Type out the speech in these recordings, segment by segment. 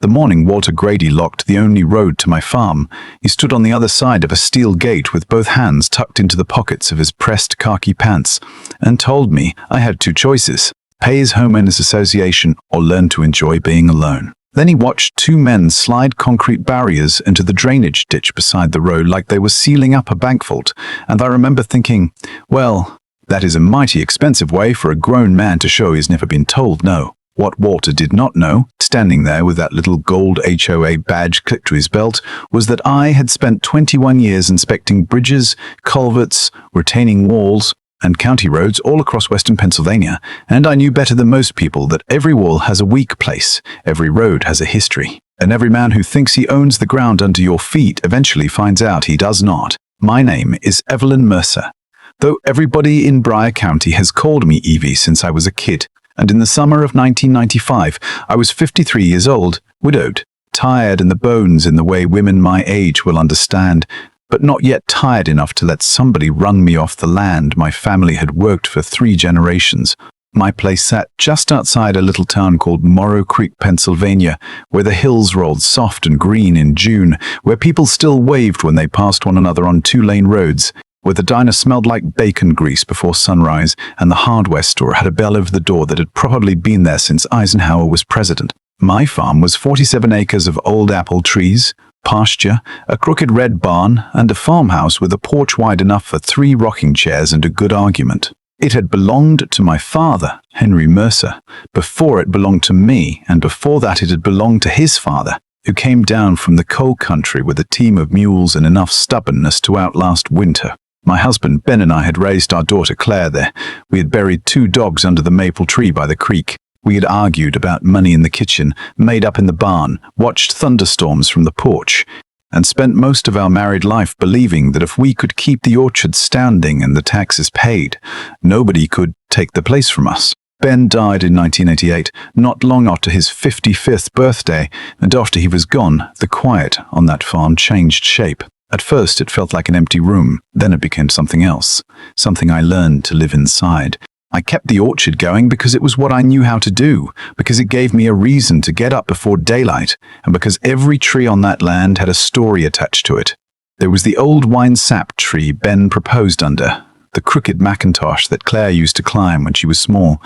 The morning Walter Grady locked the only road to my farm, he stood on the other side of a steel gate with both hands tucked into the pockets of his pressed khaki pants and told me I had two choices: pay his homeowners association or learn to enjoy being alone. Then he watched two men slide concrete barriers into the drainage ditch beside the road like they were sealing up a bank vault, and I remember thinking, well, that is a mighty expensive way for a grown man to show he's never been told no. What Walter did not know, standing there with that little gold HOA badge clipped to his belt, was that I had spent 21 years inspecting bridges, culverts, retaining walls, and county roads all across western Pennsylvania, and I knew better than most people that every wall has a weak place, every road has a history, and every man who thinks he owns the ground under your feet eventually finds out he does not. My name is Evelyn Mercer, though everybody in Bryan County has called me Evie since I was a kid. And in the summer of 1995, I was 53 years old, widowed, tired in the bones in the way women my age will understand, but not yet tired enough to let somebody run me off the land my family had worked for 3 generations. My place sat just outside a little town called Morrow Creek, Pennsylvania, where the hills rolled soft and green in June, where people still waved when they passed one another on 2-lane roads, where the diner smelled like bacon grease before sunrise, and the hardware store had a bell over the door that had probably been there since Eisenhower was president. My farm was 47 acres of old apple trees, pasture, a crooked red barn, and a farmhouse with a porch wide enough for 3 rocking chairs and a good argument. It had belonged to my father, Henry Mercer, before it belonged to me, and before that it had belonged to his father, who came down from the coal country with a team of mules and enough stubbornness to outlast winter. My husband Ben and I had raised our daughter Claire there. We had buried 2 dogs under the maple tree by the creek. We had argued about money in the kitchen, made up in the barn, watched thunderstorms from the porch, and spent most of our married life believing that if we could keep the orchard standing and the taxes paid, nobody could take the place from us. Ben died in 1988, not long after his 55th birthday, and after he was gone, the quiet on that farm changed shape. At first it felt like an empty room, then it became something else, something I learned to live inside. I kept the orchard going because it was what I knew how to do, because it gave me a reason to get up before daylight, and because every tree on that land had a story attached to it. There was the old wine sap tree Ben proposed under, the crooked Macintosh that Claire used to climb when she was small,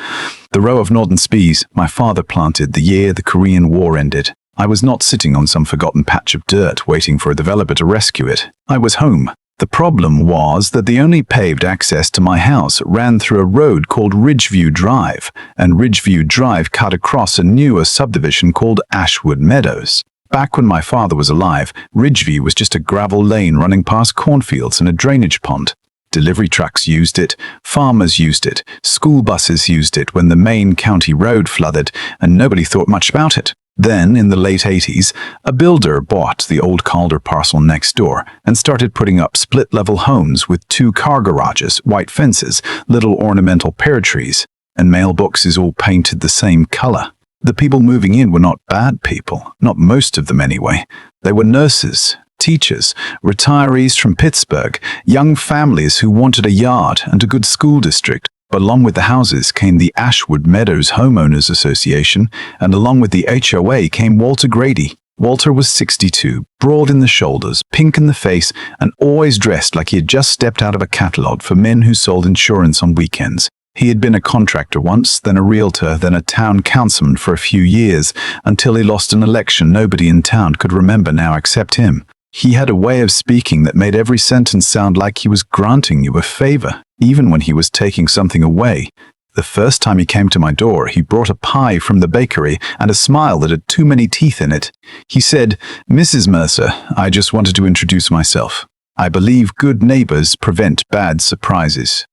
the row of northern speas my father planted the year the Korean War ended. I was not sitting on some forgotten patch of dirt waiting for a developer to rescue it. I was home. The problem was that the only paved access to my house ran through a road called Ridgeview Drive, and Ridgeview Drive cut across a newer subdivision called Ashwood Meadows. Back when my father was alive, Ridgeview was just a gravel lane running past cornfields and a drainage pond. Delivery trucks used it, farmers used it, school buses used it when the main county road flooded, and nobody thought much about it. Then, in the late 80s, a builder bought the old Calder parcel next door and started putting up split-level homes with 2 car garages, white fences, little ornamental pear trees, and mailboxes all painted the same color. The people moving in were not bad people, not most of them anyway. They were nurses, teachers, retirees from Pittsburgh, young families who wanted a yard and a good school district. Along with the houses came the Ashwood Meadows Homeowners Association, and along with the HOA came Walter Grady. Walter was 62, broad in the shoulders, pink in the face, and always dressed like he had just stepped out of a catalog for men who sold insurance on weekends. He had been a contractor once, then a realtor, then a town councilman for a few years, until he lost an election nobody in town could remember now except him. He had a way of speaking that made every sentence sound like he was granting you a favor, even when he was taking something away. The first time he came to my door, he brought a pie from the bakery and a smile that had too many teeth in it. He said, "Mrs. Mercer, I just wanted to introduce myself. I believe good neighbors prevent bad surprises."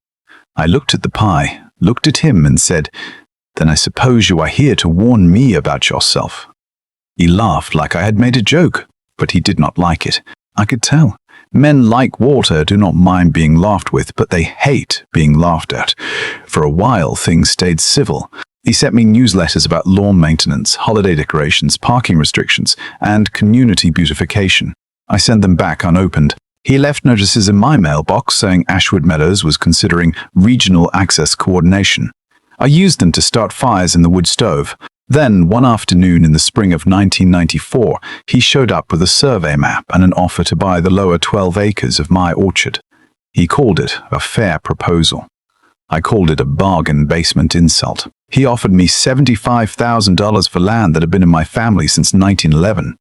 I looked at the pie, looked at him and said, "Then I suppose you are here to warn me about yourself." He laughed like I had made a joke, but he did not like it. I could tell. Men like Walter do not mind being laughed with, but they hate being laughed at. For a while, things stayed civil. He sent me newsletters about lawn maintenance, holiday decorations, parking restrictions, and community beautification. I sent them back unopened. He left notices in my mailbox saying Ashwood Meadows was considering regional access coordination. I used them to start fires in the wood stove. Then, one afternoon in the spring of 1994, he showed up with a survey map and an offer to buy the lower 12 acres of my orchard. He called it a fair proposal. I called it a bargain basement insult. He offered me $75,000 for land that had been in my family since 1911.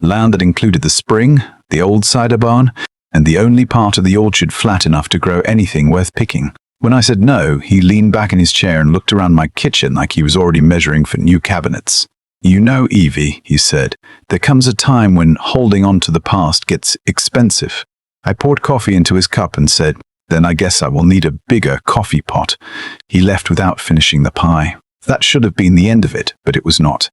Land that included the spring, the old cider barn, and the only part of the orchard flat enough to grow anything worth picking. When I said no, he leaned back in his chair and looked around my kitchen like he was already measuring for new cabinets. "You know, Evie," he said, "there comes a time when holding on to the past gets expensive." I poured coffee into his cup and said, "Then I guess I will need a bigger coffee pot." He left without finishing the pie. That should have been the end of it, but it was not.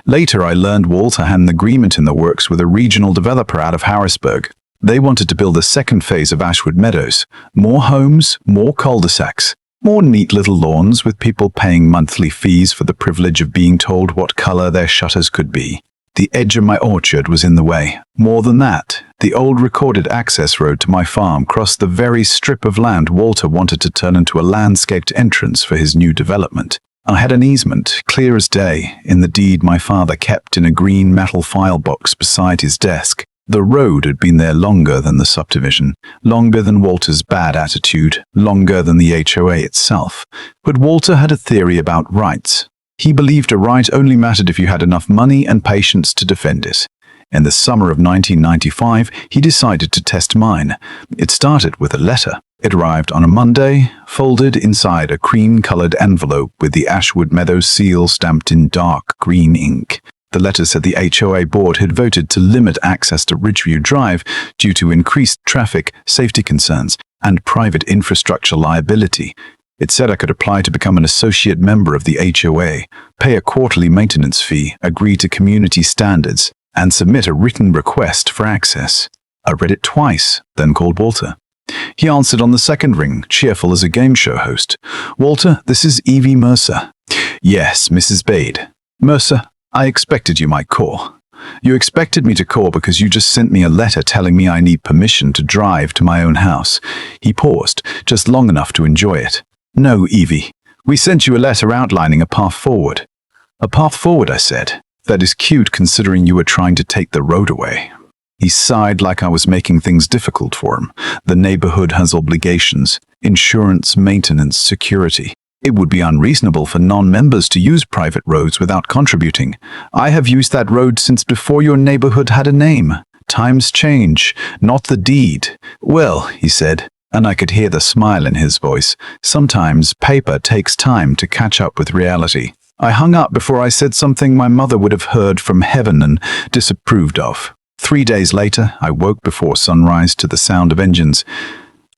Later, I learned Walter had an agreement in the works with a regional developer out of Harrisburg. They wanted to build a second phase of Ashwood Meadows. More homes, more cul-de-sacs, more neat little lawns with people paying monthly fees for the privilege of being told what color their shutters could be. The edge of my orchard was in the way. More than that, the old recorded access road to my farm crossed the very strip of land Walter wanted to turn into a landscaped entrance for his new development. I had an easement, clear as day, in the deed my father kept in a green metal file box beside his desk. The road had been there longer than the subdivision, longer than Walter's bad attitude, longer than the HOA itself. But Walter had a theory about rights. He believed a right only mattered if you had enough money and patience to defend it. In the summer of 1995, he decided to test mine. It started with a letter. It arrived on a Monday, folded inside a cream-colored envelope with the Ashwood Meadows seal stamped in dark green ink. The letter said the HOA board had voted to limit access to Ridgeview Drive due to increased traffic, safety concerns, and private infrastructure liability. It said I could apply to become an associate member of the HOA, pay a quarterly maintenance fee, agree to community standards, and submit a written request for access. I read it twice, then called Walter. He answered on the second ring, cheerful as a game show host. "Walter, this is Evie Mercer." "Yes, Mrs. Bade." "Mercer, I expected you might call. You expected me to call because you just sent me a letter telling me I need permission to drive to my own house." He paused, just long enough to enjoy it. "No, Evie. We sent you a letter outlining a path forward." "A path forward," I said. "That is cute considering you were trying to take the road away." He sighed like I was making things difficult for him. The neighborhood has obligations, insurance, maintenance, security. It would be unreasonable for non-members to use private roads without contributing. I have used that road since before your neighborhood had a name. Times change, not the deed. "Well," he said, and I could hear the smile in his voice, "sometimes paper takes time to catch up with reality." I hung up before I said something my mother would have heard from heaven and disapproved of. 3 days later, I woke before sunrise to the sound of engines.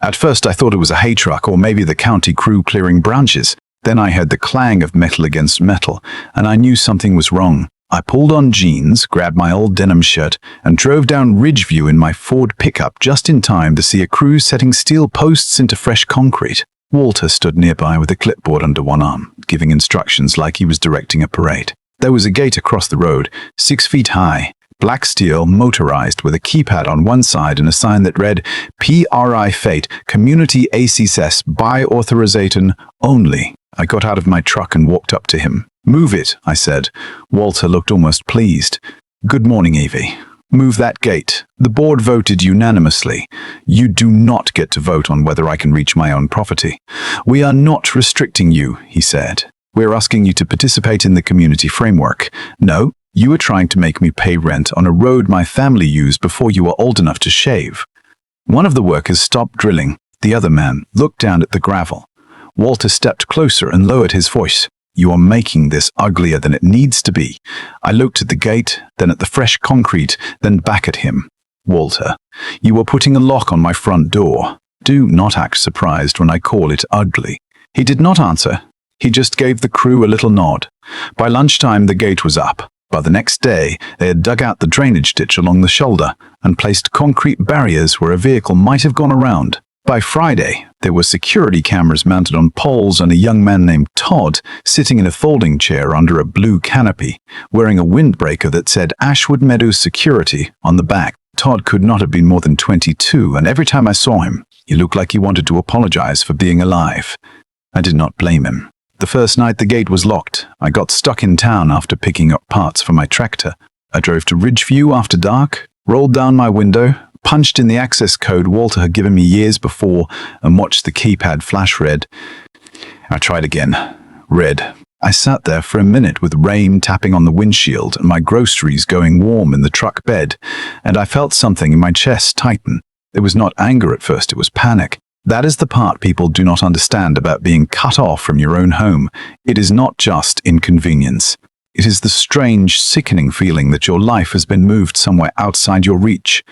At first I thought it was a hay truck or maybe the county crew clearing branches. Then I heard the clang of metal against metal, and I knew something was wrong. I pulled on jeans, grabbed my old denim shirt, and drove down Ridgeview in my Ford pickup just in time to see a crew setting steel posts into fresh concrete. Walter stood nearby with a clipboard under one arm, giving instructions like he was directing a parade. There was a gate across the road, 6 feet high, black steel, motorized, with a keypad on one side and a sign that read, "PRI Fate, Community Access by Authorization Only." I got out of my truck and walked up to him. "Move it," I said. Walter looked almost pleased. "Good morning, Evie. Move that gate. The board voted unanimously. You do not get to vote on whether I can reach my own property. We are not restricting you," he said. "We're asking you to participate in the community framework. No, you are trying to make me pay rent on a road my family used before you were old enough to shave." One of the workers stopped drilling. The other man looked down at the gravel. Walter stepped closer and lowered his voice. "You are making this uglier than it needs to be." I looked at the gate, then at the fresh concrete, then back at him. "Walter, you are putting a lock on my front door. Do not act surprised when I call it ugly." He did not answer. He just gave the crew a little nod. By lunchtime, the gate was up. By the next day, they had dug out the drainage ditch along the shoulder and placed concrete barriers where a vehicle might have gone around. By Friday, there were security cameras mounted on poles and a young man named Todd sitting in a folding chair under a blue canopy, wearing a windbreaker that said Ashwood Meadows Security on the back. Todd could not have been more than 22, and every time I saw him, he looked like he wanted to apologize for being alive. I did not blame him. The first night the gate was locked. I got stuck in town after picking up parts for my tractor. I drove to Ridgeview after dark, rolled down my window, punched in the access code Walter had given me years before, and watched the keypad flash red. I tried again. Red. I sat there for a minute with rain tapping on the windshield and my groceries going warm in the truck bed, and I felt something in my chest tighten. It was not anger at first, it was panic. That is the part people do not understand about being cut off from your own home. It is not just inconvenience. It is the strange, sickening feeling that your life has been moved somewhere outside your reach.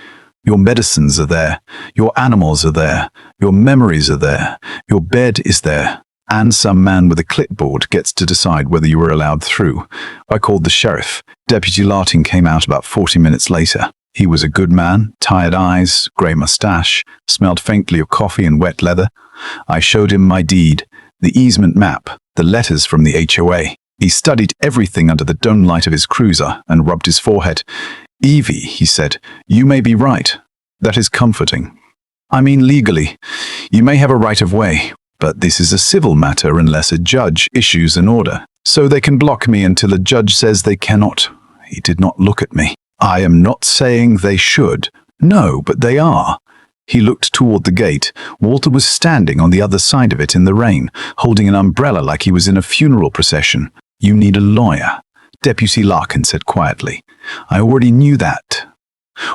Your medicines are there. Your animals are there. Your memories are there. Your bed is there. And some man with a clipboard gets to decide whether you were allowed through. I called the sheriff. Deputy Larting came out about 40 minutes later. He was a good man, tired eyes, grey moustache, smelled faintly of coffee and wet leather. I showed him my deed, the easement map, the letters from the HOA. He studied everything under the dome light of his cruiser and rubbed his forehead. "Evie," he said, "you may be right. That is comforting. I mean legally. You may have a right of way. But this is a civil matter unless a judge issues an order. So they can block me until a judge says they cannot." He did not look at me. "I am not saying they should. No, but they are." He looked toward the gate. Walter was standing on the other side of it in the rain, holding an umbrella like he was in a funeral procession. "You need a lawyer," Deputy Larkin said quietly. I already knew that.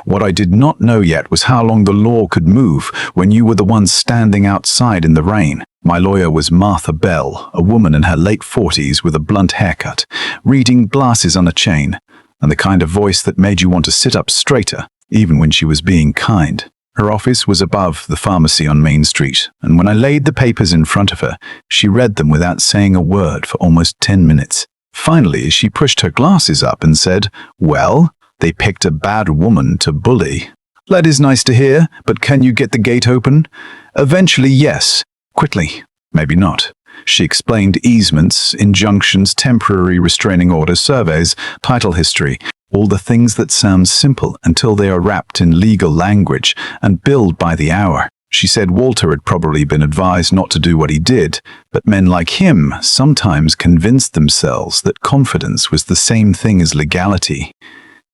What I did not know yet was how long the law could move when you were the one standing outside in the rain. My lawyer was Martha Bell, a woman in her late 40s with a blunt haircut, reading glasses on a chain, and the kind of voice that made you want to sit up straighter, even when she was being kind. Her office was above the pharmacy on Main Street, and when I laid the papers in front of her, she read them without saying a word for almost 10 minutes. Finally, she pushed her glasses up and said, "Well, they picked a bad woman to bully. That is nice to hear, but can you get the gate open?" "Eventually, yes. Quickly. Maybe not." She explained easements, injunctions, temporary restraining orders, surveys, title history, all the things that sound simple until they are wrapped in legal language and billed by the hour. She said Walter had probably been advised not to do what he did, but men like him sometimes convinced themselves that confidence was the same thing as legality.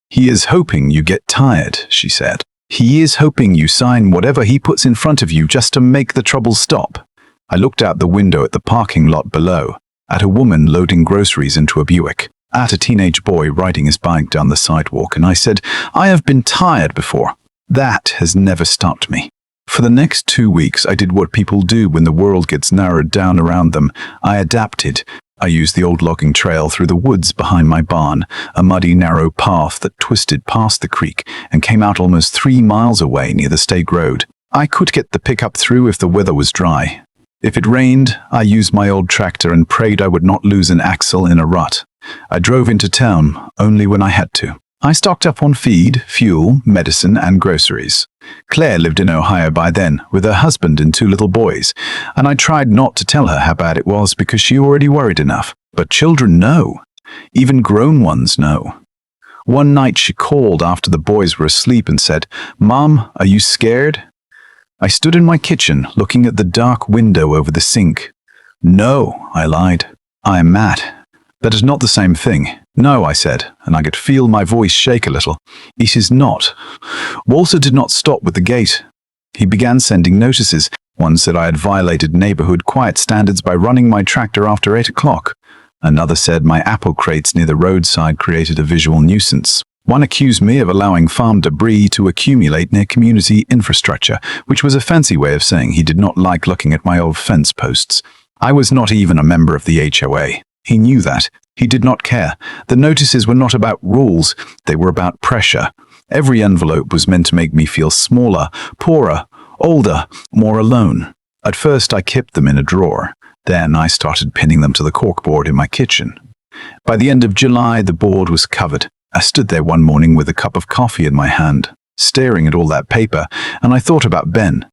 "He is hoping you get tired," she said. "He is hoping you sign whatever he puts in front of you just to make the trouble stop." I looked out the window at the parking lot below, at a woman loading groceries into a Buick, at a teenage boy riding his bike down the sidewalk, and I said, "I have been tired before. That has never stopped me." For the next 2 weeks, I did what people do when the world gets narrowed down around them. I adapted. I used the old logging trail through the woods behind my barn, a muddy, narrow path that twisted past the creek and came out almost 3 miles away near the state road. I could get the pickup through if the weather was dry. If it rained, I used my old tractor and prayed I would not lose an axle in a rut. I drove into town only when I had to. I stocked up on feed, fuel, medicine, and groceries. Claire lived in Ohio by then, with her husband and 2 little boys, and I tried not to tell her how bad it was because she already worried enough. But children know. Even grown ones know. One night she called after the boys were asleep and said, "Mom, are you scared?" I stood in my kitchen, looking at the dark window over the sink. "No," I lied. "I am mad." "That is not the same thing." "No," I said, and I could feel my voice shake a little. "It is not." Walter did not stop with the gate. He began sending notices. One said I had violated neighborhood quiet standards by running my tractor after 8 o'clock. Another said my apple crates near the roadside created a visual nuisance. One accused me of allowing farm debris to accumulate near community infrastructure, which was a fancy way of saying he did not like looking at my old fence posts. I was not even a member of the HOA. He knew that. He did not care. The notices were not about rules. They were about pressure. Every envelope was meant to make me feel smaller, poorer, older, more alone. At first I kept them in a drawer. Then I started pinning them to the corkboard in my kitchen. By the end of July, the board was covered. I stood there one morning with a cup of coffee in my hand, staring at all that paper, and I thought about Ben.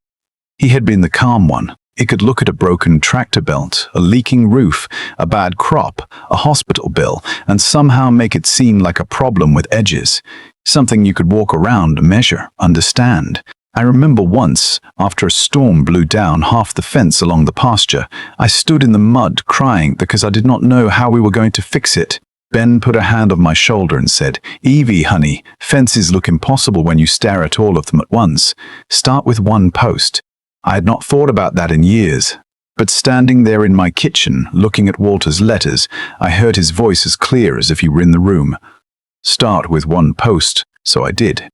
He had been the calm one. He could look at a broken tractor belt, a leaking roof, a bad crop, a hospital bill, and somehow make it seem like a problem with edges, something you could walk around, measure, understand. I remember once, after a storm blew down half the fence along the pasture, I stood in the mud crying because I did not know how we were going to fix it. Ben put a hand on my shoulder and said, "Evie, honey, fences look impossible when you stare at all of them at once. Start with one post." I had not thought about that in years. But standing there in my kitchen, looking at Walter's letters, I heard his voice as clear as if he were in the room. Start with one post, so I did.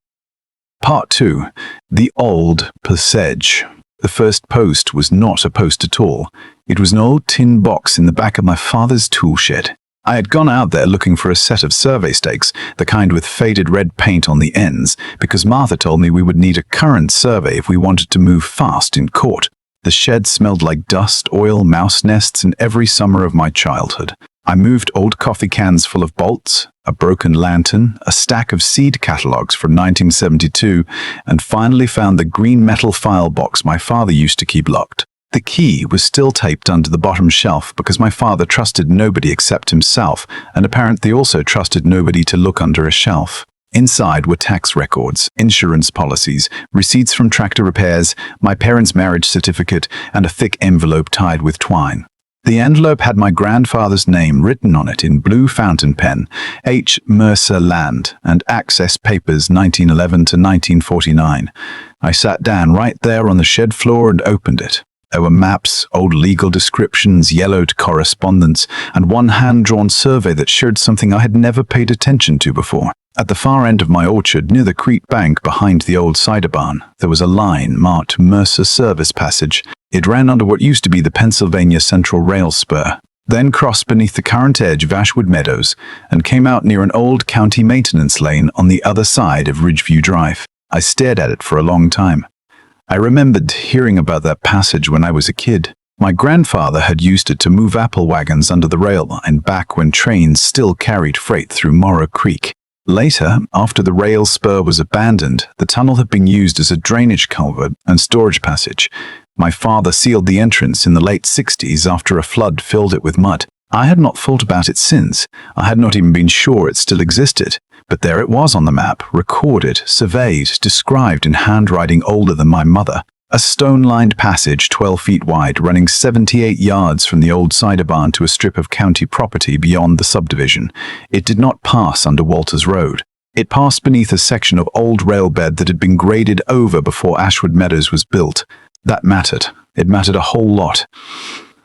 Part 2. The Old Passage. The first post was not a post at all. It was an old tin box in the back of my father's tool shed. I had gone out there looking for a set of survey stakes, the kind with faded red paint on the ends, because Martha told me we would need a current survey if we wanted to move fast in court. The shed smelled like dust, oil, mouse nests, and every summer of my childhood. I moved old coffee cans full of bolts, a broken lantern, a stack of seed catalogs from 1972, and finally found the green metal file box my father used to keep locked. The key was still taped under the bottom shelf because my father trusted nobody except himself, and apparently also trusted nobody to look under a shelf. Inside were tax records, insurance policies, receipts from tractor repairs, my parents' marriage certificate, and a thick envelope tied with twine. The envelope had my grandfather's name written on it in blue fountain pen, H. Mercer Land, and Access Papers 1911 to 1949. I sat down right there on the shed floor and opened it. There were maps, old legal descriptions, yellowed correspondence, and one hand-drawn survey that showed something I had never paid attention to before. At the far end of my orchard, near the creek bank behind the old cider barn, there was a line marked Mercer Service Passage. It ran under what used to be the Pennsylvania Central Rail Spur, then crossed beneath the current edge of Ashwood Meadows, and came out near an old county maintenance lane on the other side of Ridgeview Drive. I stared at it for a long time. I remembered hearing about that passage when I was a kid. My grandfather had used it to move apple wagons under the rail line back when trains still carried freight through Morrow Creek. Later, after the rail spur was abandoned, the tunnel had been used as a drainage culvert and storage passage. My father sealed the entrance in the late 60s after a flood filled it with mud. I had not thought about it since. I had not even been sure it still existed. But there it was on the map, recorded, surveyed, described in handwriting older than my mother. A stone-lined passage 12 feet wide running 78 yards from the old cider barn to a strip of county property beyond the subdivision. It did not pass under Walter's Road. It passed beneath a section of old rail bed that had been graded over before Ashwood Meadows was built. That mattered. It mattered a whole lot.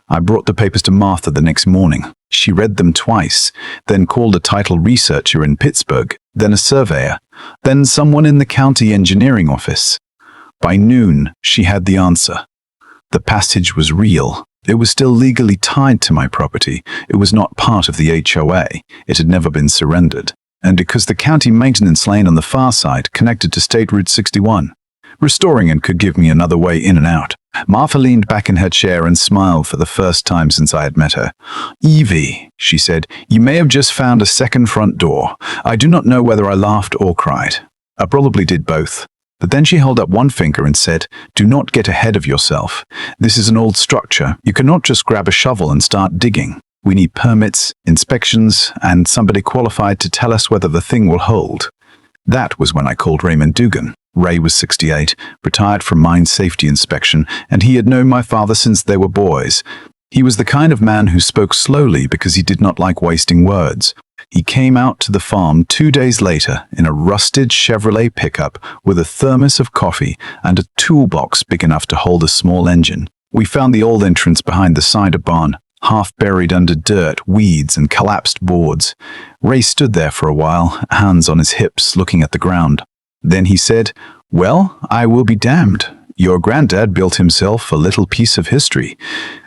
I brought the papers to Martha the next morning. She read them twice, then called a title researcher in Pittsburgh, then a surveyor, then someone in the county engineering office. By noon, she had the answer. The passage was real. It was still legally tied to my property. It was not part of the HOA. It had never been surrendered. And because the county maintenance lane on the far side connected to State Route 61, restoring it could give me another way in and out. Martha leaned back in her chair and smiled for the first time since I had met her. "Evie," she said, "you may have just found a second front door." I do not know whether I laughed or cried. I probably did both. But then she held up one finger and said, "Do not get ahead of yourself. This is an old structure. You cannot just grab a shovel and start digging. We need permits, inspections, and somebody qualified to tell us whether the thing will hold." That was when I called Raymond Dugan. Ray was 68, retired from mine safety inspection, and he had known my father since they were boys. He was the kind of man who spoke slowly because he did not like wasting words. He came out to the farm 2 days later in a rusted Chevrolet pickup with a thermos of coffee and a toolbox big enough to hold a small engine. We found the old entrance behind the cider barn, half buried under dirt, weeds, and collapsed boards. Ray stood there for a while, hands on his hips, looking at the ground. Then he said, "Well, I will be damned. Your granddad built himself a little piece of history."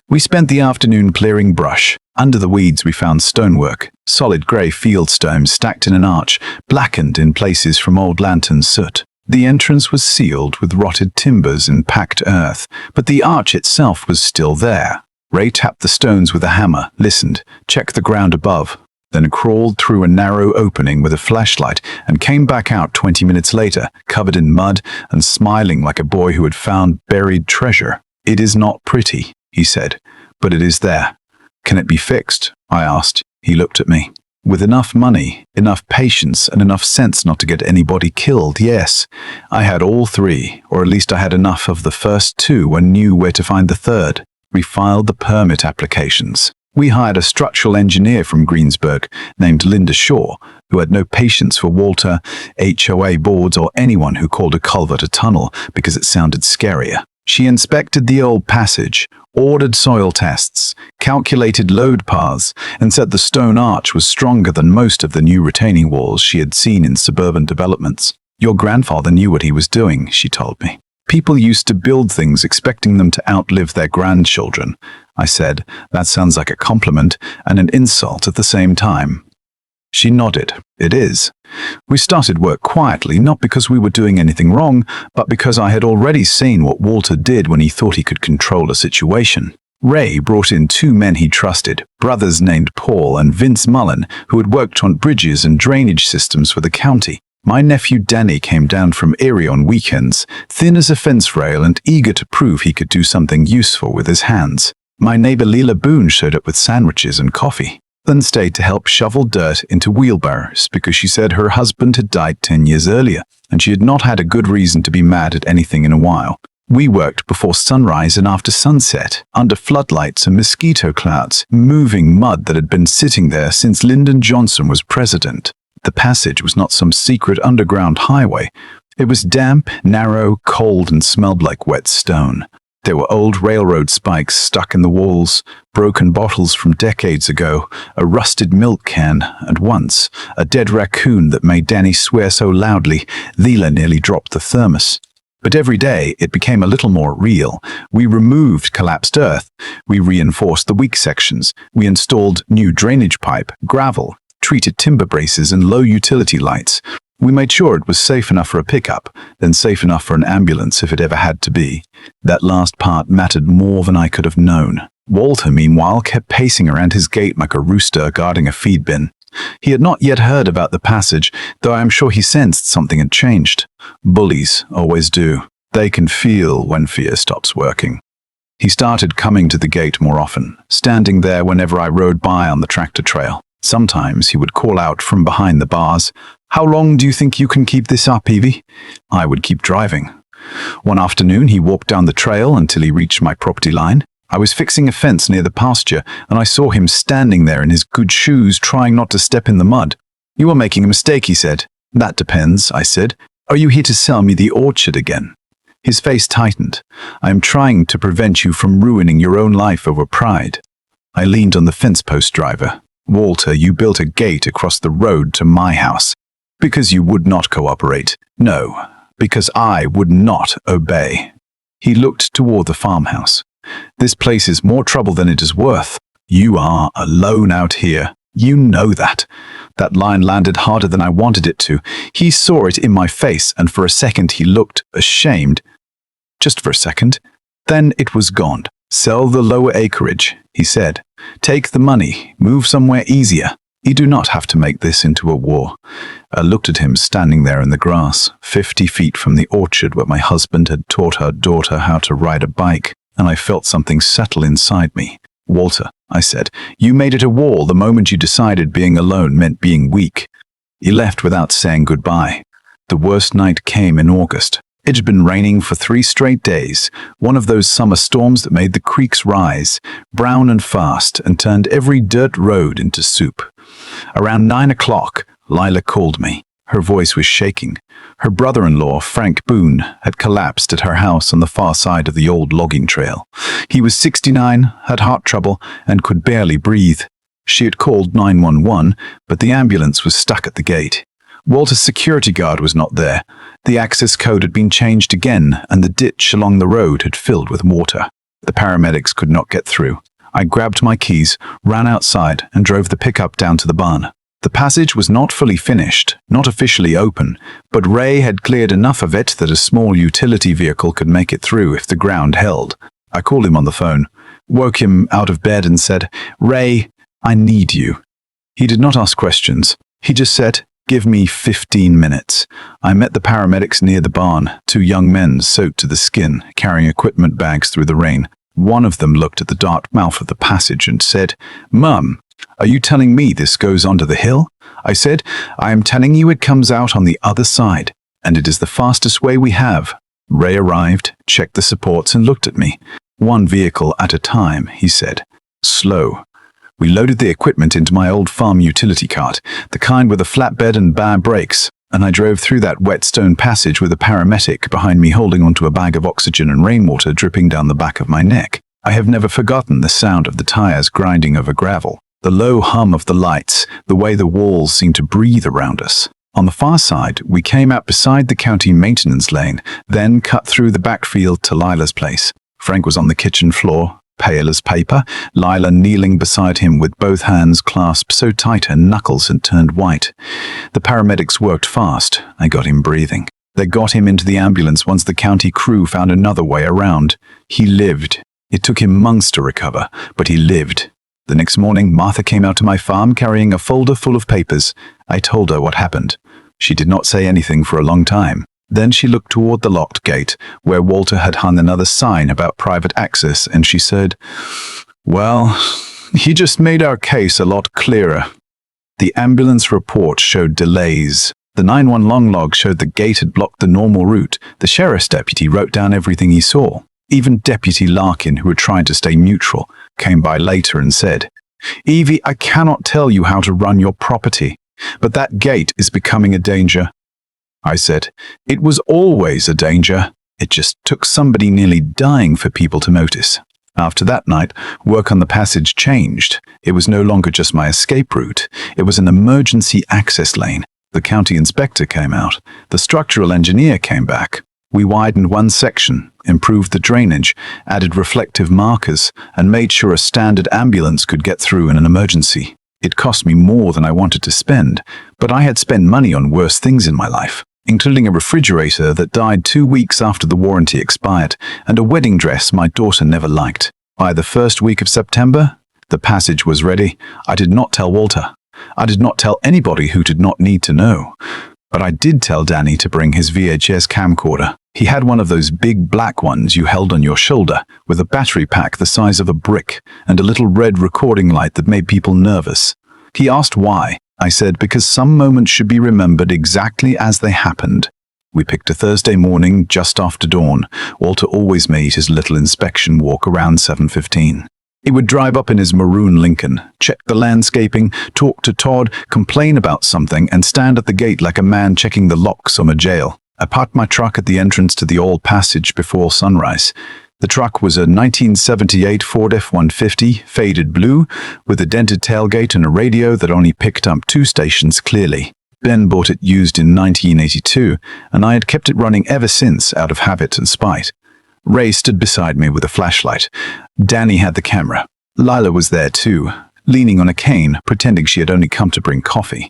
We spent the afternoon clearing brush. Under the weeds we found stonework, solid grey field stones stacked in an arch, blackened in places from old lantern soot. The entrance was sealed with rotted timbers and packed earth, but the arch itself was still there. Ray tapped the stones with a hammer, listened, checked the ground above, then crawled through a narrow opening with a flashlight and came back out 20 minutes later, covered in mud and smiling like a boy who had found buried treasure. "It is not pretty," he said, "but it is there." "Can it be fixed?" I asked. He looked at me. With enough money, enough patience, and enough sense not to get anybody killed, yes. I had all three, or at least I had enough of the first two and knew where to find the third. We filed the permit applications. We hired a structural engineer from Greensburg named Linda Shaw, who had no patience for Walter, HOA boards, or anyone who called a culvert a tunnel because it sounded scarier. She inspected the old passage, ordered soil tests, calculated load paths, and said the stone arch was stronger than most of the new retaining walls she had seen in suburban developments. Your grandfather knew what he was doing, she told me. People used to build things expecting them to outlive their grandchildren. I said, that sounds like a compliment and an insult at the same time. She nodded. It is. We started work quietly, not because we were doing anything wrong, but because I had already seen what Walter did when he thought he could control a situation. Ray brought in two men he trusted, brothers named Paul and Vince Mullen, who had worked on bridges and drainage systems for the county. My nephew Danny came down from Erie on weekends, thin as a fence rail and eager to prove he could do something useful with his hands. My neighbor Leela Boone showed up with sandwiches and coffee, then stayed to help shovel dirt into wheelbarrows because she said her husband had died 10 years earlier, and she had not had a good reason to be mad at anything in a while. We worked before sunrise and after sunset, under floodlights and mosquito clouds, moving mud that had been sitting there since Lyndon Johnson was president. The passage was not some secret underground highway. It was damp, narrow, cold, and smelled like wet stone. There were old railroad spikes stuck in the walls, broken bottles from decades ago, a rusted milk can, and once, a dead raccoon that made Danny swear so loudly, Leela nearly dropped the thermos. But every day, it became a little more real. We removed collapsed earth. We reinforced the weak sections. We installed new drainage pipe, gravel, treated timber braces, and low utility lights. We made sure it was safe enough for a pickup, then safe enough for an ambulance if it ever had to be. That last part mattered more than I could have known. Walter, meanwhile, kept pacing around his gate like a rooster guarding a feed bin. He had not yet heard about the passage, though I am sure he sensed something had changed. Bullies always do. They can feel when fear stops working. He started coming to the gate more often, standing there whenever I rode by on the tractor trail. Sometimes he would call out from behind the bars, "How long do you think you can keep this up, Evie?" I would keep driving. One afternoon, he walked down the trail until he reached my property line. I was fixing a fence near the pasture, and I saw him standing there in his good shoes, trying not to step in the mud. "You are making a mistake," he said. "That depends," I said. "Are you here to sell me the orchard again?" His face tightened. "I am trying to prevent you from ruining your own life over pride." I leaned on the fence post driver. "Walter, you built a gate across the road to my house. Because you would not cooperate. No, because I would not obey." He looked toward the farmhouse. "This place is more trouble than it is worth. You are alone out here. You know that." That line landed harder than I wanted it to. He saw it in my face, and for a second he looked ashamed. Just for a second. Then it was gone. "Sell the lower acreage," he said. "Take the money. Move somewhere easier. You do not have to make this into a war." I looked at him standing there in the grass, 50 feet from the orchard where my husband had taught our daughter how to ride a bike, and I felt something settle inside me. "Walter," I said, "you made it a wall the moment you decided being alone meant being weak." He left without saying goodbye. The worst night came in August. It had been raining for 3 straight days, one of those summer storms that made the creeks rise, brown and fast, and turned every dirt road into soup. Around 9 o'clock, Lila called me. Her voice was shaking. Her brother-in-law, Frank Boone, had collapsed at her house on the far side of the old logging trail. He was 69, had heart trouble, and could barely breathe. She had called 911, but the ambulance was stuck at the gate. Walter's security guard was not there. The access code had been changed again, and the ditch along the road had filled with water. The paramedics could not get through. I grabbed my keys, ran outside, and drove the pickup down to the barn. The passage was not fully finished, not officially open, but Ray had cleared enough of it that a small utility vehicle could make it through if the ground held. I called him on the phone, woke him out of bed and said, "Ray, I need you." He did not ask questions. He just said, "Give me 15 minutes. I met the paramedics near the barn, 2 young men soaked to the skin, carrying equipment bags through the rain. One of them looked at the dark mouth of the passage and said, "Mum, "Are you telling me this goes onto the hill?" I said. "I am telling you it comes out on the other side, and it is the fastest way we have." Ray arrived, checked the supports, and looked at me. "One vehicle at a time," he said. "Slow." We loaded the equipment into my old farm utility cart, the kind with a flatbed and bare brakes, and I drove through that wet stone passage with a paramedic behind me holding onto a bag of oxygen and rainwater dripping down the back of my neck. I have never forgotten the sound of the tires grinding over gravel, the low hum of the lights, the way the walls seemed to breathe around us. On the far side, we came out beside the county maintenance lane, then cut through the backfield to Lila's place. Frank was on the kitchen floor, pale as paper, Lila kneeling beside him with both hands clasped so tight her knuckles had turned white. The paramedics worked fast. I got him breathing. They got him into the ambulance once the county crew found another way around. He lived. It took him months to recover, but he lived. The next morning, Martha came out to my farm carrying a folder full of papers. I told her what happened. She did not say anything for a long time. Then she looked toward the locked gate, where Walter had hung another sign about private access, and she said, "Well, he just made our case a lot clearer." The ambulance report showed delays. The 911 long log showed the gate had blocked the normal route. The sheriff's deputy wrote down everything he saw. Even Deputy Larkin, who had tried to stay neutral, came by later and said, "Evie, I cannot tell you how to run your property, but that gate is becoming a danger." I said, "It was always a danger. It just took somebody nearly dying for people to notice." After that night, work on the passage changed. It was no longer just my escape route. It was an emergency access lane. The county inspector came out. The structural engineer came back. We widened one section, improved the drainage, added reflective markers, and made sure a standard ambulance could get through in an emergency. It cost me more than I wanted to spend, but I had spent money on worse things in my life, including a refrigerator that died 2 weeks after the warranty expired, and a wedding dress my daughter never liked. By the first week of September, the passage was ready. I did not tell Walter. I did not tell anybody who did not need to know. But I did tell Danny to bring his VHS camcorder. He had one of those big black ones you held on your shoulder, with a battery pack the size of a brick, and a little red recording light that made people nervous. He asked why. I said, because some moments should be remembered exactly as they happened. We picked a Thursday morning just after dawn. Walter always made his little inspection walk around 7:15. He would drive up in his maroon Lincoln, check the landscaping, talk to Todd, complain about something, and stand at the gate like a man checking the locks on a jail. I parked my truck at the entrance to the old passage before sunrise. The truck was a 1978 Ford F-150, faded blue, with a dented tailgate and a radio that only picked up 2 stations clearly. Ben bought it used in 1982, and I had kept it running ever since out of habit and spite. Ray stood beside me with a flashlight. Danny had the camera. Lila was there too, leaning on a cane, pretending she had only come to bring coffee.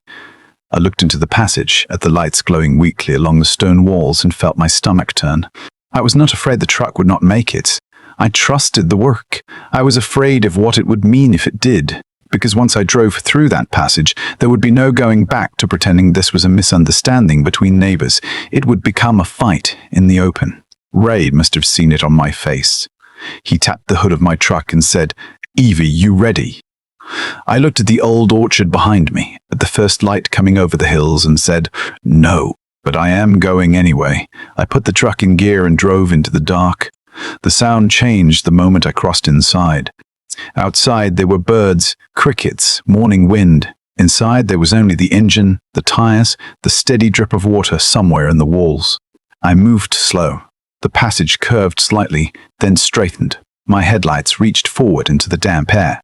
I looked into the passage, at the lights glowing weakly along the stone walls, and felt my stomach turn. I was not afraid the truck would not make it. I trusted the work. I was afraid of what it would mean if it did, because once I drove through that passage, there would be no going back to pretending this was a misunderstanding between neighbors. It would become a fight in the open. Ray must have seen it on my face. He tapped the hood of my truck and said, "Evie, you ready?" I looked at the old orchard behind me, at the first light coming over the hills, and said, "No, but I am going anyway." I put the truck in gear and drove into the dark. The sound changed the moment I crossed inside. Outside there were birds, crickets, morning wind. Inside there was only the engine, the tires, the steady drip of water somewhere in the walls. I moved slow. The passage curved slightly, then straightened. My headlights reached forward into the damp air.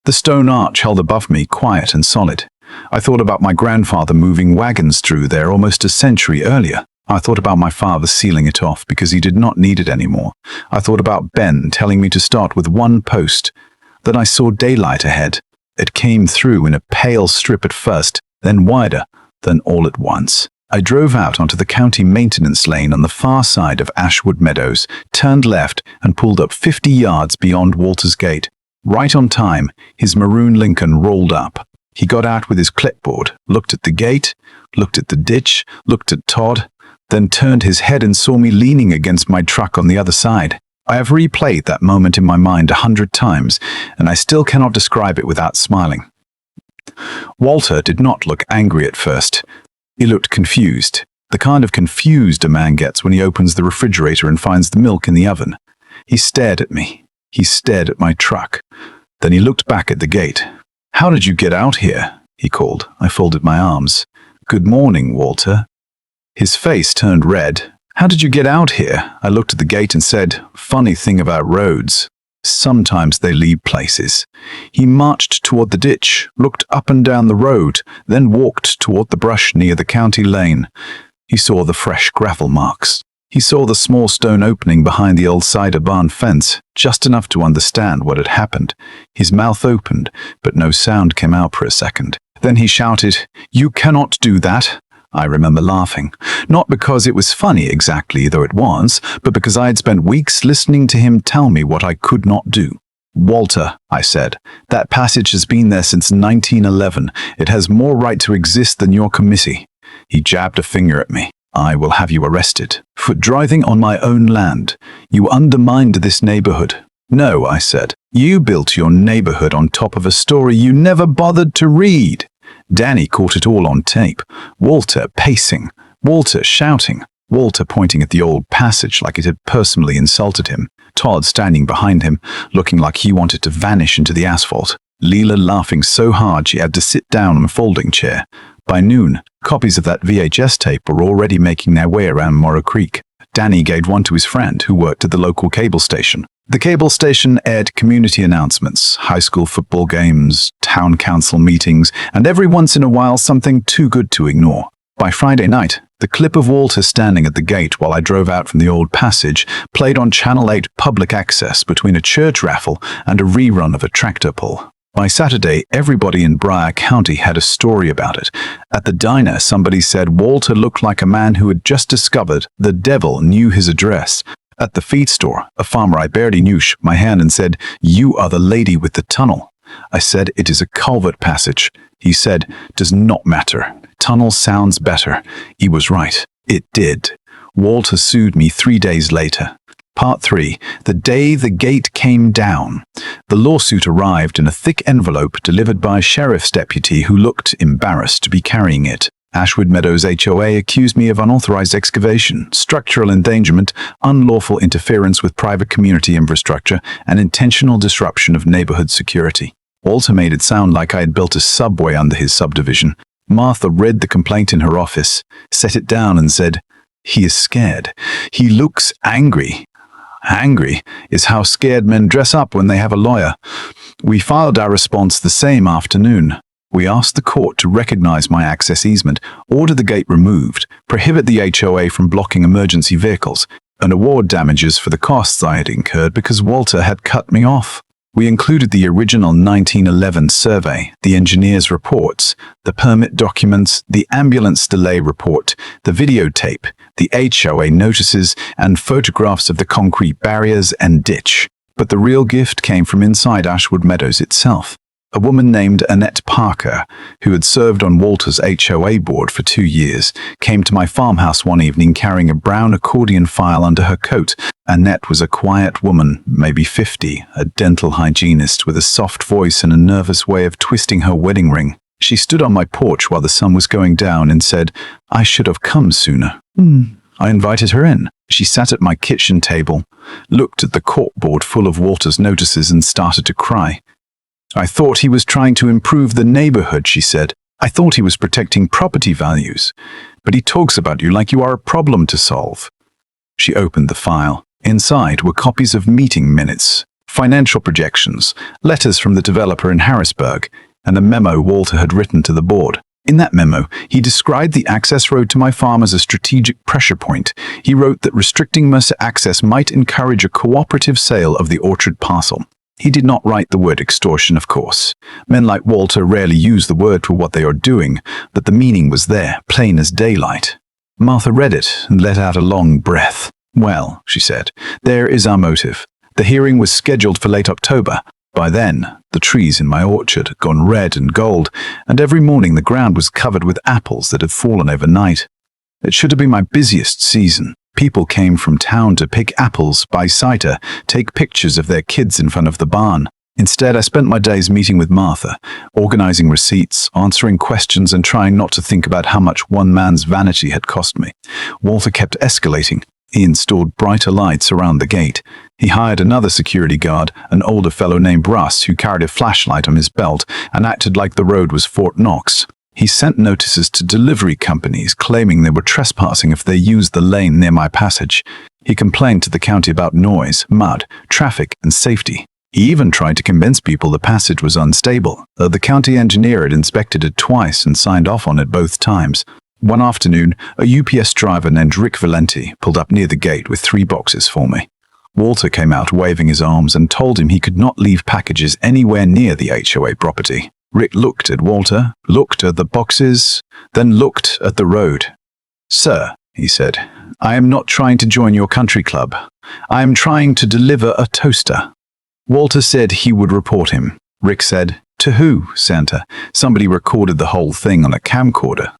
The stone arch held above me, quiet and solid. I thought about my grandfather moving wagons through there almost a century earlier. I thought about my father sealing it off because he did not need it anymore. I thought about Ben telling me to start with one post. Then I saw daylight ahead. It came through in a pale strip at first, then wider, then all at once. I drove out onto the county maintenance lane on the far side of Ashwood Meadows, turned left, and pulled up 50 yards beyond Walter's gate. Right on time, his maroon Lincoln rolled up. He got out with his clipboard, looked at the gate, looked at the ditch, looked at Todd, then turned his head and saw me leaning against my truck on the other side. I have replayed that moment in my mind 100 times, and I still cannot describe it without smiling. Walter did not look angry at first. He looked confused, the kind of confused a man gets when he opens the refrigerator and finds the milk in the oven. He stared at me. He stared at my truck. Then he looked back at the gate. "How did you get out here?" he called. I folded my arms. "Good morning, Walter." His face turned red. "How did you get out here?" I looked at the gate and said, "Funny thing about roads. Sometimes they lead places." He marched toward the ditch, looked up and down the road, then walked toward the brush near the county lane. He saw the fresh gravel marks. He saw the small stone opening behind the old cider barn fence, just enough to understand what had happened. His mouth opened, but no sound came out for a second. Then he shouted, "You cannot do that." I remember laughing, not because it was funny exactly, though it was, but because I had spent weeks listening to him tell me what I could not do. "Walter," I said, "that passage has been there since 1911. It has more right to exist than your committee." He jabbed a finger at me. "I will have you arrested for driving on my own land. You undermined this neighborhood." "No," I said. "You built your neighborhood on top of a story you never bothered to read." Danny caught it all on tape. Walter pacing, Walter shouting, Walter pointing at the old passage like it had personally insulted him, Todd standing behind him, looking like he wanted to vanish into the asphalt, Leela laughing so hard she had to sit down on a folding chair. By noon, copies of that VHS tape were already making their way around Morrow Creek. Danny gave one to his friend who worked at the local cable station. The cable station aired community announcements, high school football games, town council meetings, and every once in a while something too good to ignore. By Friday night, the clip of Walter standing at the gate while I drove out from the old passage played on Channel 8 public access between a church raffle and a rerun of a tractor pull. By Saturday, everybody in Bryan County had a story about it. At the diner, somebody said Walter looked like a man who had just discovered the devil knew his address. At the feed store, a farmer I barely knew shook my hand and said, "You are the lady with the tunnel." I said, "It is a culvert passage." He said, "Does not matter. Tunnel sounds better." He was right. It did. Walter sued me 3 days later. Part 3. The day the gate came down. The lawsuit arrived in a thick envelope delivered by a sheriff's deputy who looked embarrassed to be carrying it. Ashwood Meadows HOA accused me of unauthorized excavation, structural endangerment, unlawful interference with private community infrastructure, and intentional disruption of neighborhood security. Walter made it sound like I had built a subway under his subdivision. Martha read the complaint in her office, set it down and said, "He is scared. He looks angry." Angry is how scared men dress up when they have a lawyer. We filed our response the same afternoon. We asked the court to recognize my access easement, order the gate removed, prohibit the HOA from blocking emergency vehicles, and award damages for the costs I had incurred because Walter had cut me off. We included the original 1911 survey, the engineer's reports, the permit documents, the ambulance delay report, the videotape, the HOA notices, and photographs of the concrete barriers and ditch. But the real gift came from inside Ashwood Meadows itself. A woman named Annette Parker, who had served on Walter's HOA board for 2 years, came to my farmhouse one evening carrying a brown accordion file under her coat. Annette was a quiet woman, maybe 50, a dental hygienist with a soft voice and a nervous way of twisting her wedding ring. She stood on my porch while the sun was going down and said, "I should have come sooner." I invited her in. She sat at my kitchen table, looked at the corkboard full of Walter's notices and started to cry. "I thought he was trying to improve the neighborhood," she said. "I thought he was protecting property values. But he talks about you like you are a problem to solve." She opened the file. Inside were copies of meeting minutes, financial projections, letters from the developer in Harrisburg, and a memo Walter had written to the board. In that memo, he described the access road to my farm as a strategic pressure point. He wrote that restricting Mercer access might encourage a cooperative sale of the orchard parcel. He did not write the word extortion, of course. Men like Walter rarely use the word for what they are doing, but the meaning was there, plain as daylight. Martha read it and let out a long breath. "Well," she said, "there is our motive. The hearing was scheduled for late October. By then, the trees in my orchard had gone red and gold, and every morning the ground was covered with apples that had fallen overnight. It should have been my busiest season. People came from town to pick apples, buy cider, take pictures of their kids in front of the barn. Instead, I spent my days meeting with Martha, organizing receipts, answering questions, and trying not to think about how much one man's vanity had cost me. Walter kept escalating. He installed brighter lights around the gate. He hired another security guard, an older fellow named Russ, who carried a flashlight on his belt and acted like the road was Fort Knox. He sent notices to delivery companies claiming they were trespassing if they used the lane near my passage. He complained to the county about noise, mud, traffic, and safety. He even tried to convince people the passage was unstable, though the county engineer had inspected it twice and signed off on it both times. One afternoon, a UPS driver named Rick Valenti pulled up near the gate with 3 boxes for me. Walter came out waving his arms and told him he could not leave packages anywhere near the HOA property. Rick looked at Walter, looked at the boxes, then looked at the road. "Sir," he said, "I am not trying to join your country club. I am trying to deliver a toaster." Walter said he would report him. Rick said, "To who, Santa?" Somebody recorded the whole thing on a camcorder.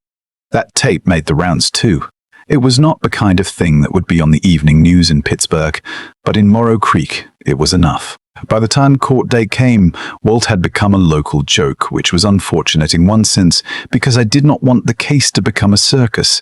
That tape made the rounds too. It was not the kind of thing that would be on the evening news in Pittsburgh, but in Morrow Creek, it was enough. By the time court day came, Walt had become a local joke, which was unfortunate in one sense because I did not want the case to become a circus.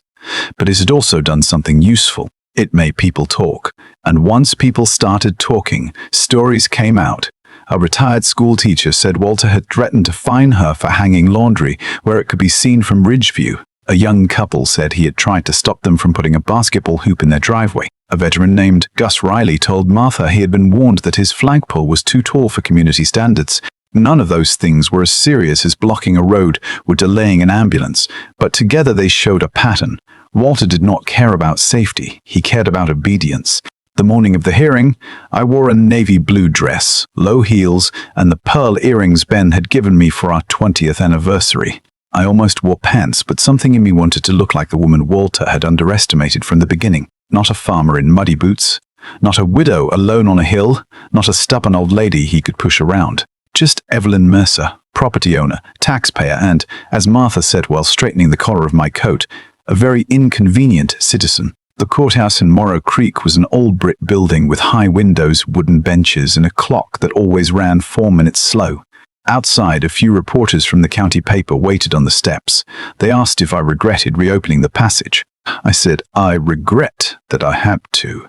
But it had also done something useful. It made people talk. And once people started talking, stories came out. A retired school teacher said Walter had threatened to fine her for hanging laundry where it could be seen from Ridgeview. A young couple said he had tried to stop them from putting a basketball hoop in their driveway. A veteran named Gus Riley told Martha he had been warned that his flagpole was too tall for community standards. None of those things were as serious as blocking a road or delaying an ambulance, but together they showed a pattern. Walter did not care about safety. He cared about obedience. The morning of the hearing, I wore a navy blue dress, low heels, and the pearl earrings Ben had given me for our 20th anniversary. I almost wore pants, but something in me wanted to look like the woman Walter had underestimated from the beginning. Not a farmer in muddy boots, not a widow alone on a hill, not a stubborn old lady he could push around. Just Evelyn Mercer, property owner, taxpayer, and, as Martha said while straightening the collar of my coat, a very inconvenient citizen. The courthouse in Morrow Creek was an old brick building with high windows, wooden benches, and a clock that always ran 4 minutes slow. Outside, a few reporters from the county paper waited on the steps. They asked if I regretted reopening the passage. I said, I regret that I had to.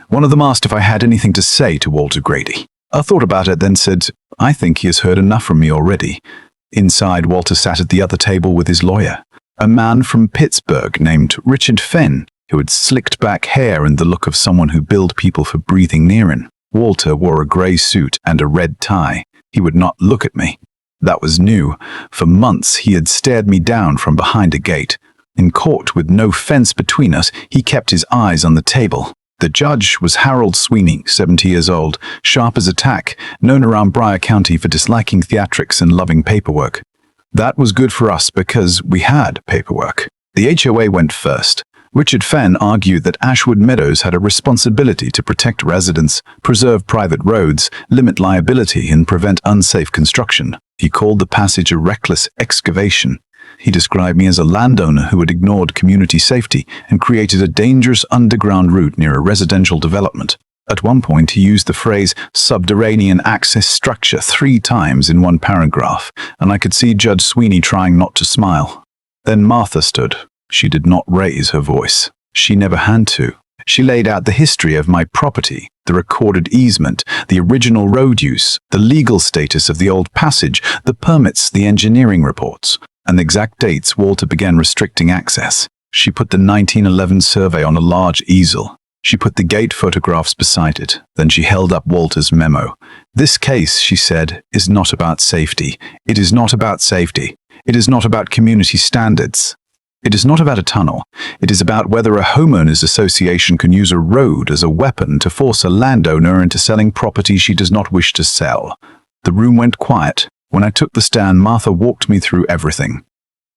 One of them asked if I had anything to say to Walter Grady. I thought about it, then said, I think he has heard enough from me already. Inside, Walter sat at the other table with his lawyer, a man from Pittsburgh named Richard Fenn, who had slicked back hair and the look of someone who billed people for breathing near him. Walter wore a grey suit and a red tie. He would not look at me. That was new. For months he had stared me down from behind a gate. In court, with no fence between us, he kept his eyes on the table. The judge was Harold Sweeney, 70 years old, sharp as a tack, known around Bryan County for disliking theatrics and loving paperwork. That was good for us because we had paperwork. The HOA went first. Richard Fenn argued that Ashwood Meadows had a responsibility to protect residents, preserve private roads, limit liability, and prevent unsafe construction. He called the passage a reckless excavation. He described me as a landowner who had ignored community safety and created a dangerous underground route near a residential development. At one point, he used the phrase subterranean access structure 3 times in one paragraph, and I could see Judge Sweeney trying not to smile. Then Martha stood. She did not raise her voice. She never had to. She laid out the history of my property, the recorded easement, the original road use, the legal status of the old passage, the permits, the engineering reports, and the exact dates Walter began restricting access. She put the 1911 survey on a large easel. She put the gate photographs beside it. Then she held up Walter's memo. This case, she said, is not about safety. It is not about safety. It is not about community standards. It is not about a tunnel. It is about whether a homeowners association can use a road as a weapon to force a landowner into selling property she does not wish to sell. The room went quiet. When I took the stand, Martha walked me through everything.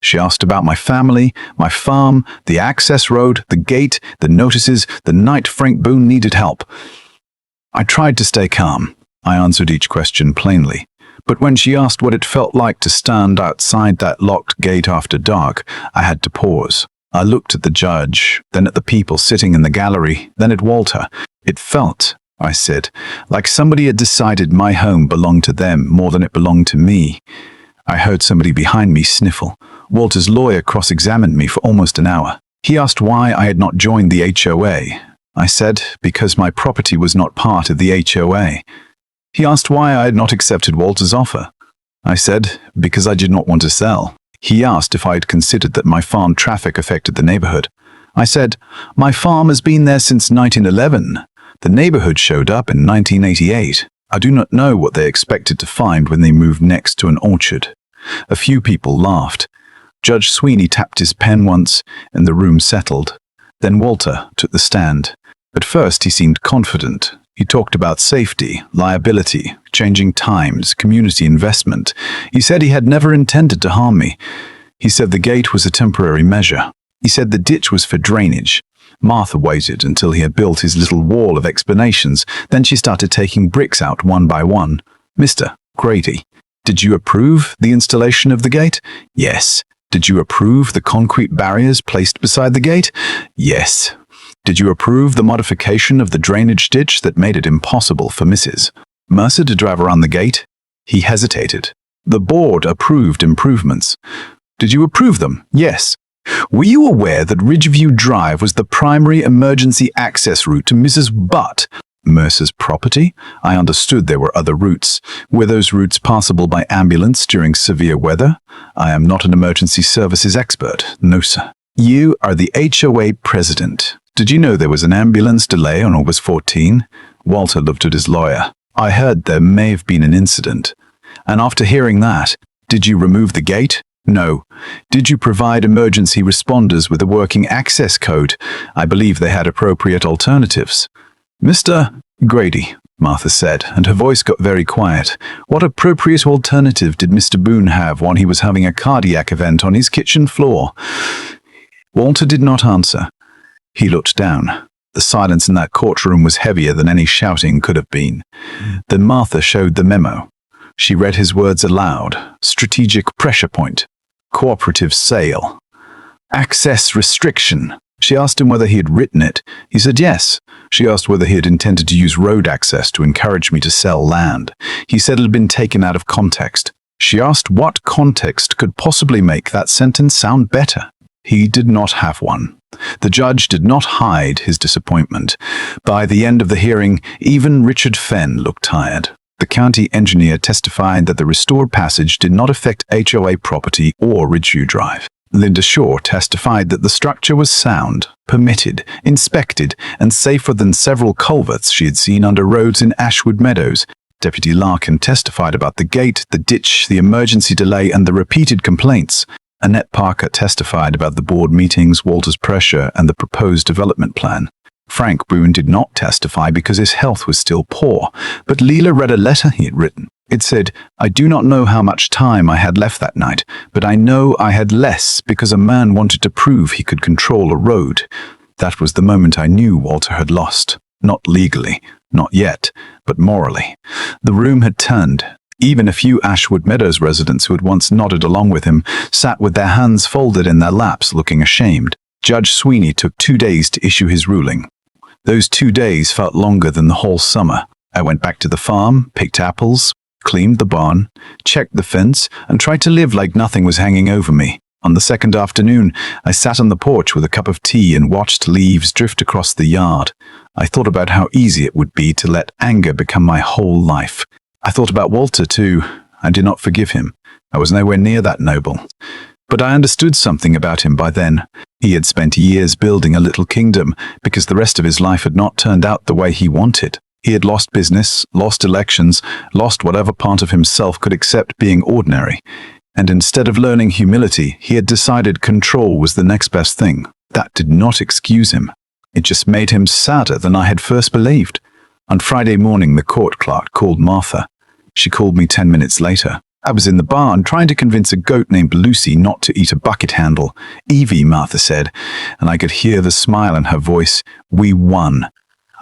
She asked about my family, my farm, the access road, the gate, the notices, the night Frank Boone needed help. I tried to stay calm. I answered each question plainly. But when she asked what it felt like to stand outside that locked gate after dark, I had to pause. I looked at the judge, then at the people sitting in the gallery, then at Walter. It felt I said, like somebody had decided my home belonged to them more than it belonged to me. I heard somebody behind me sniffle. Walter's lawyer cross-examined me for almost an hour. He asked why I had not joined the HOA. I said, because my property was not part of the HOA. He asked why I had not accepted Walter's offer. I said, because I did not want to sell. He asked if I had considered that my farm traffic affected the neighborhood. I said, my farm has been there since 1911. The neighborhood showed up in 1988. I do not know what they expected to find when they moved next to an orchard. A few people laughed. Judge Sweeney tapped his pen once, and the room settled. Then Walter took the stand. At first he seemed confident. He talked about safety, liability, changing times, community investment. He said he had never intended to harm me. He said the gate was a temporary measure. He said the ditch was for drainage. Martha waited until he had built his little wall of explanations. Then she started taking bricks out one by one. Mr. Grady, did you approve the installation of the gate? Yes. Did you approve the concrete barriers placed beside the gate? Yes. Did you approve the modification of the drainage ditch that made it impossible for Mrs. Mercer to drive around the gate? He hesitated. The board approved improvements. Did you approve them? Yes. Were you aware that Ridgeview Drive was the primary emergency access route to Mrs. Butt Mercer's property? I understood there were other routes. Were those routes passable by ambulance during severe weather? I am not an emergency services expert. No, sir. You are the HOA president. Did you know there was an ambulance delay on August 14? Walter looked at his lawyer. I heard there may have been an incident. And after hearing that, did you remove the gate? No. Did you provide emergency responders with a working access code? I believe they had appropriate alternatives. Mr. Grady, Martha said, and her voice got very quiet. What appropriate alternative did Mr. Boone have when he was having a cardiac event on his kitchen floor? Walter did not answer. He looked down. The silence in that courtroom was heavier than any shouting could have been. Then Martha showed the memo. She read his words aloud. Strategic pressure point. Cooperative sale. Access restriction. She asked him whether he had written it. He said yes. She asked whether he had intended to use road access to encourage me to sell land. He said it had been taken out of context. She asked what context could possibly make that sentence sound better. He did not have one. The judge did not hide his disappointment. By the end of the hearing, even Richard Fenn looked tired. The county engineer testified that the restored passage did not affect HOA property or Ridgeview Drive. Linda Shaw testified that the structure was sound, permitted, inspected, and safer than several culverts she had seen under roads in Ashwood Meadows. Deputy Larkin testified about the gate, the ditch, the emergency delay, and the repeated complaints. Annette Parker testified about the board meetings, Walter's pressure, and the proposed development plan. Frank Boone did not testify because his health was still poor, but Leela read a letter he had written. It said, I do not know how much time I had left that night, but I know I had less because a man wanted to prove he could control a road. That was the moment I knew Walter had lost. Not legally, not yet, but morally. The room had turned. Even a few Ashwood Meadows residents who had once nodded along with him sat with their hands folded in their laps looking ashamed. Judge Sweeney took 2 days to issue his ruling. Those 2 days felt longer than the whole summer. I went back to the farm, picked apples, cleaned the barn, checked the fence, and tried to live like nothing was hanging over me. On the second afternoon, I sat on the porch with a cup of tea and watched leaves drift across the yard. I thought about how easy it would be to let anger become my whole life. I thought about Walter, too. I did not forgive him. I was nowhere near that noble. But I understood something about him by then. He had spent years building a little kingdom because the rest of his life had not turned out the way he wanted. He had lost business, lost elections, lost whatever part of himself could accept being ordinary. And instead of learning humility, he had decided control was the next best thing. That did not excuse him. It just made him sadder than I had first believed. On Friday morning, the court clerk called Martha. She called me 10 minutes later. I was in the barn trying to convince a goat named Lucy not to eat a bucket handle. Evie, Martha said, and I could hear the smile in her voice. We won.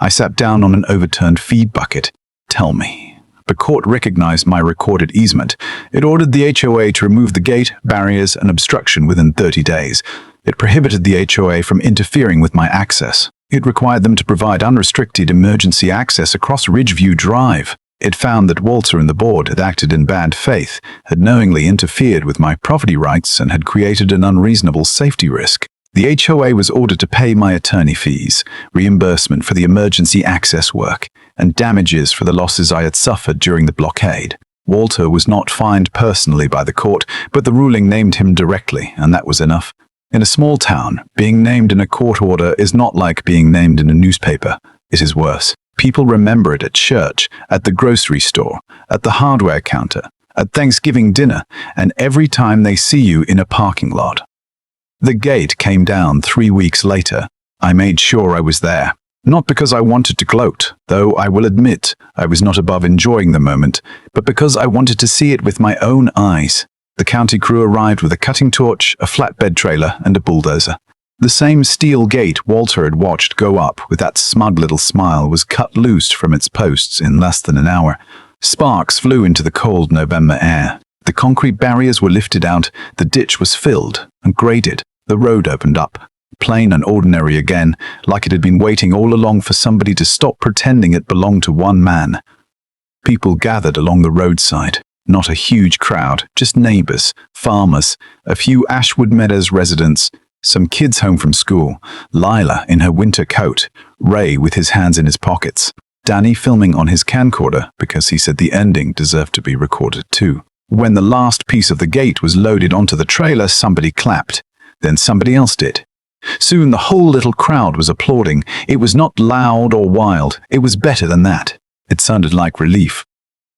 I sat down on an overturned feed bucket. Tell me. The court recognized my recorded easement. It ordered the HOA to remove the gate, barriers, and obstruction within 30 days. It prohibited the HOA from interfering with my access. It required them to provide unrestricted emergency access across Ridgeview Drive. It found that Walter and the board had acted in bad faith, had knowingly interfered with my property rights, and had created an unreasonable safety risk. The HOA was ordered to pay my attorney fees, reimbursement for the emergency access work, and damages for the losses I had suffered during the blockade. Walter was not fined personally by the court, but the ruling named him directly, and that was enough. In a small town, being named in a court order is not like being named in a newspaper. It is worse. People remember it at church, at the grocery store, at the hardware counter, at Thanksgiving dinner, and every time they see you in a parking lot. The gate came down 3 weeks later. I made sure I was there. Not because I wanted to gloat, though I will admit I was not above enjoying the moment, but because I wanted to see it with my own eyes. The county crew arrived with a cutting torch, a flatbed trailer, and a bulldozer. The same steel gate Walter had watched go up with that smug little smile was cut loose from its posts in less than an hour. Sparks flew into the cold November air. The concrete barriers were lifted out, the ditch was filled and graded, the road opened up. Plain and ordinary again, like it had been waiting all along for somebody to stop pretending it belonged to one man. People gathered along the roadside. Not a huge crowd, just neighbors, farmers, a few Ashwood Meadows residents, some kids home from school, Lila in her winter coat, Ray with his hands in his pockets, Danny filming on his camcorder because he said the ending deserved to be recorded too. When the last piece of the gate was loaded onto the trailer, somebody clapped. Then somebody else did. Soon the whole little crowd was applauding. It was not loud or wild. It was better than that. It sounded like relief.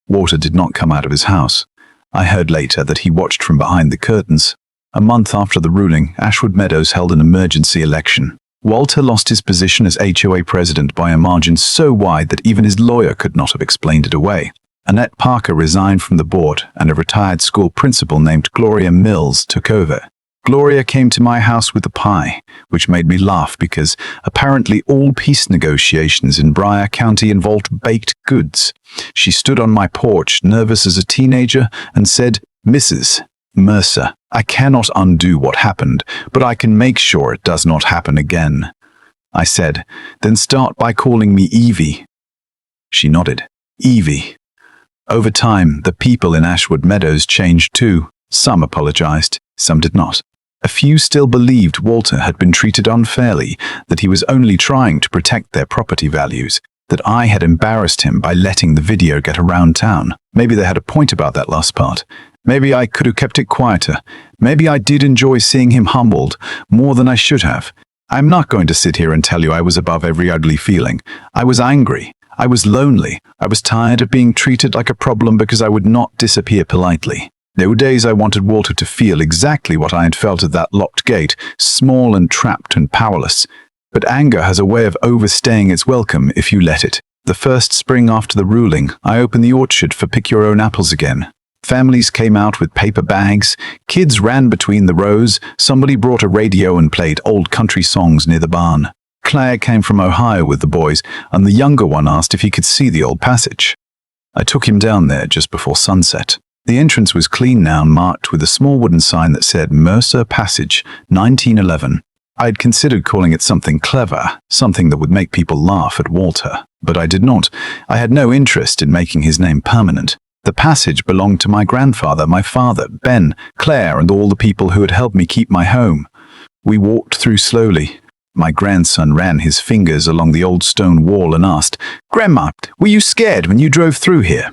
Walter did not come out of his house. I heard later that he watched from behind the curtains. A month after the ruling, Ashwood Meadows held an emergency election. Walter lost his position as HOA president by a margin so wide that even his lawyer could not have explained it away. Annette Parker resigned from the board, and a retired school principal named Gloria Mills took over. Gloria came to my house with a pie, which made me laugh because apparently all peace negotiations in Bryan County involved baked goods. She stood on my porch, nervous as a teenager, and said, "Mrs. Mercer, I cannot undo what happened, but I can make sure it does not happen again." I said, "Then start by calling me Evie." She nodded. Evie. Over time, the people in Ashwood Meadows changed too. Some apologized, some did not. A few still believed Walter had been treated unfairly, that he was only trying to protect their property values, that I had embarrassed him by letting the video get around town. Maybe they had a point about that last part. Maybe I could have kept it quieter. Maybe I did enjoy seeing him humbled, more than I should have. I'm not going to sit here and tell you I was above every ugly feeling. I was angry. I was lonely. I was tired of being treated like a problem because I would not disappear politely. There were days I wanted Walter to feel exactly what I had felt at that locked gate, small and trapped and powerless. But anger has a way of overstaying its welcome if you let it. The first spring after the ruling, I opened the orchard for pick-your-own apples again. Families came out with paper bags, kids ran between the rows, somebody brought a radio and played old country songs near the barn. Claire came from Ohio with the boys, and the younger one asked if he could see the old passage. I took him down there just before sunset. The entrance was clean now and marked with a small wooden sign that said Mercer Passage, 1911. I had considered calling it something clever, something that would make people laugh at Walter, but I did not. I had no interest in making his name permanent. The passage belonged to my grandfather, my father, Ben, Claire, and all the people who had helped me keep my home. We walked through slowly. My grandson ran his fingers along the old stone wall and asked, "Grandma, were you scared when you drove through here?"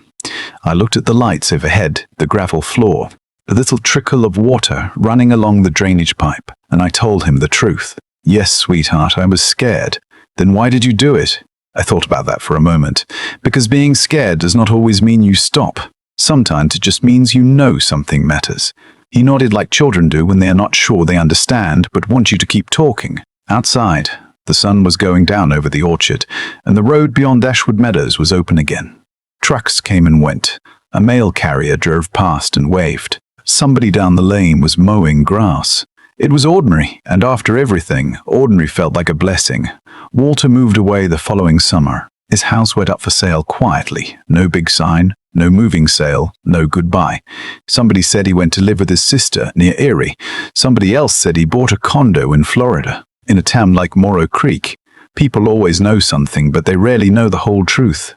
I looked at the lights overhead, the gravel floor, the little trickle of water running along the drainage pipe, and I told him the truth. "Yes, sweetheart, I was scared." "Then why did you do it?" I thought about that for a moment. Because being scared does not always mean you stop. Sometimes it just means you know something matters. He nodded like children do when they are not sure they understand, but want you to keep talking. Outside, the sun was going down over the orchard, and the road beyond Ashwood Meadows was open again. Trucks came and went. A mail carrier drove past and waved. Somebody down the lane was mowing grass. It was ordinary, and after everything, ordinary felt like a blessing. Walter moved away the following summer. His house went up for sale quietly. No big sign, no moving sale, no goodbye. Somebody said he went to live with his sister near Erie. Somebody else said he bought a condo in Florida, in a town like Morrow Creek. People always know something, but they rarely know the whole truth.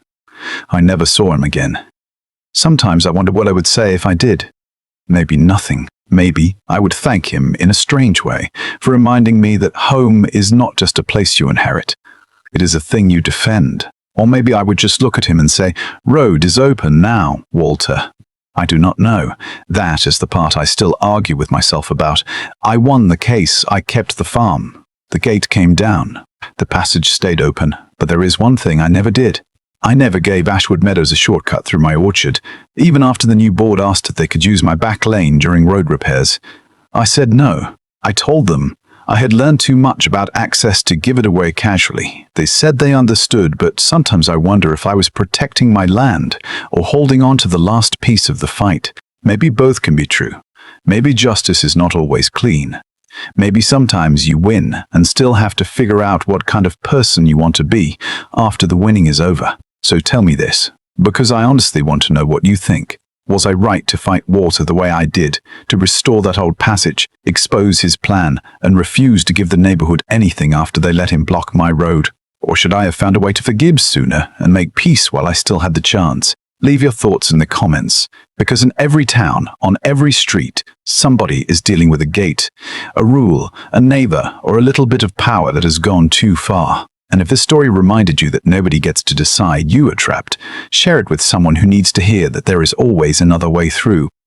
I never saw him again. Sometimes I wonder what I would say if I did. Maybe nothing. Maybe I would thank him in a strange way for reminding me that home is not just a place you inherit. It is a thing you defend. Or maybe I would just look at him and say, "Road is open now, Walter." I do not know. That is the part I still argue with myself about. I won the case. I kept the farm. The gate came down. The passage stayed open. But there is one thing I never did. I never gave Ashwood Meadows a shortcut through my orchard, even after the new board asked if they could use my back lane during road repairs. I said no. I told them I had learned too much about access to give it away casually. They said they understood, but sometimes I wonder if I was protecting my land or holding on to the last piece of the fight. Maybe both can be true. Maybe justice is not always clean. Maybe sometimes you win and still have to figure out what kind of person you want to be after the winning is over. So tell me this, because I honestly want to know what you think. Was I right to fight Walter the way I did, to restore that old passage, expose his plan, and refuse to give the neighborhood anything after they let him block my road? Or should I have found a way to forgive sooner and make peace while I still had the chance? Leave your thoughts in the comments, because in every town, on every street, somebody is dealing with a gate, a rule, a neighbor, or a little bit of power that has gone too far. And if this story reminded you that nobody gets to decide you are trapped, share it with someone who needs to hear that there is always another way through.